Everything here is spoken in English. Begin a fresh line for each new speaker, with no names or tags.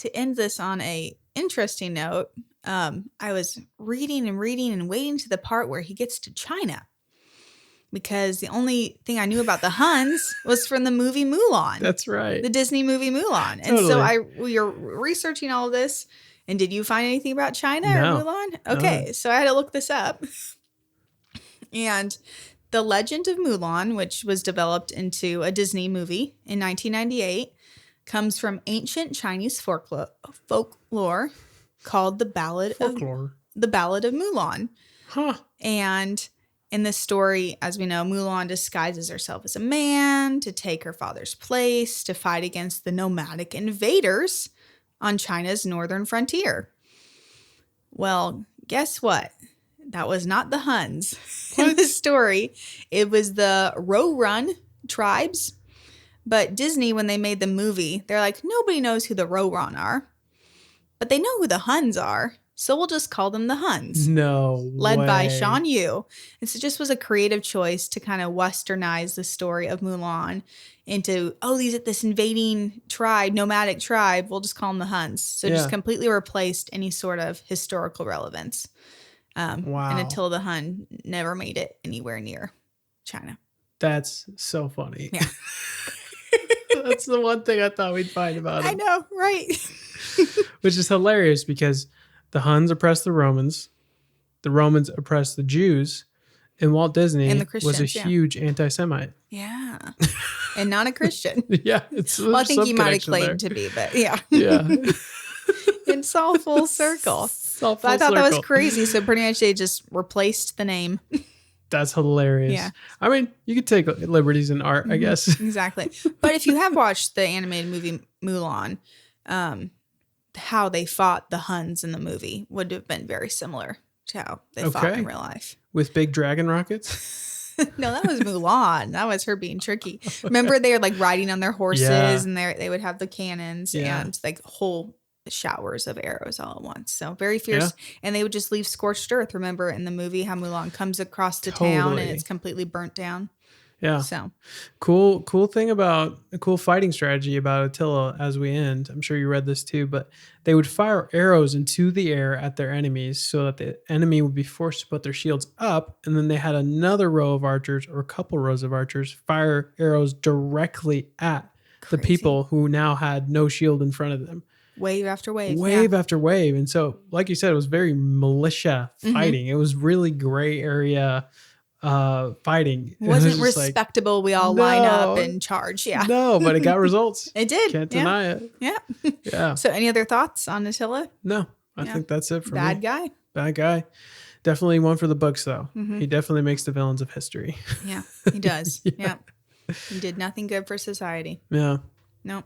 to end this on a interesting note, I was reading and waiting to the part where he gets to China. Because the only thing I knew about the Huns was from the movie Mulan.
That's right.
The Disney movie Mulan. And so we were researching all of this. And did you find anything about China or Mulan? Okay, so I had to look this up. And the Legend of Mulan, which was developed into a Disney movie in 1998, comes from ancient Chinese folklore called the Ballad of Mulan.
Huh.
And in this story, as we know, Mulan disguises herself as a man to take her father's place to fight against the nomadic invaders on China's northern frontier. Well, guess what? That was not the Huns in this story. It was the Rohirrim tribes. But Disney, when they made the movie, they're like, nobody knows who the Rohirrim are. But they know who the Huns are. So we'll just call them the Huns. Led by Shan Yu. And so it just was a creative choice to kind of westernize the story of Mulan into, this invading tribe, nomadic tribe. We'll just call them the Huns. So just completely replaced any sort of historical relevance. And Attila the Hun never made it anywhere near China.
That's so funny.
Yeah.
That's the one thing I thought we'd find about him.
I know, right?
Which is hilarious because the Huns oppressed the Romans oppressed the Jews, and Walt Disney
and
was a huge anti-Semite.
Yeah. And not a Christian.
Yeah.
I think he might have claimed to be, but yeah.
Yeah.
It's all full circle. But I thought that was crazy. So pretty much they just replaced the name.
That's hilarious.
Yeah.
I mean, you could take liberties in art, I guess.
Exactly. But if you have watched the animated movie Mulan, how they fought the Huns in the movie would have been very similar to how they fought in real life.
With big dragon rockets?
No, that was Mulan. That was her being tricky. Remember, they were like riding on their horses and they would have the cannons and like whole showers of arrows all at once. So very fierce. Yeah. And they would just leave scorched earth. Remember in the movie how Mulan comes across the town and it's completely burnt down.
Yeah.
So
cool fighting strategy about Attila as we end. I'm sure you read this too, but they would fire arrows into the air at their enemies so that the enemy would be forced to put their shields up. And then they had another row of archers or a couple rows of archers fire arrows directly at the people who now had no shield in front of them.
Wave after wave.
Wave after wave. And so, like you said, it was very militia fighting. It was really gray area fighting.
It wasn't respectable. Like, we all line up and charge. Yeah.
No, but it got results.
It did.
Can't deny it.
Yeah.
Yeah.
So any other thoughts on Attila?
No, I think that's it for me.
Bad guy.
Definitely one for the books, though. He definitely makes the villains of history.
Yeah, he does. Yeah. He did nothing good for society.
Yeah.
Nope.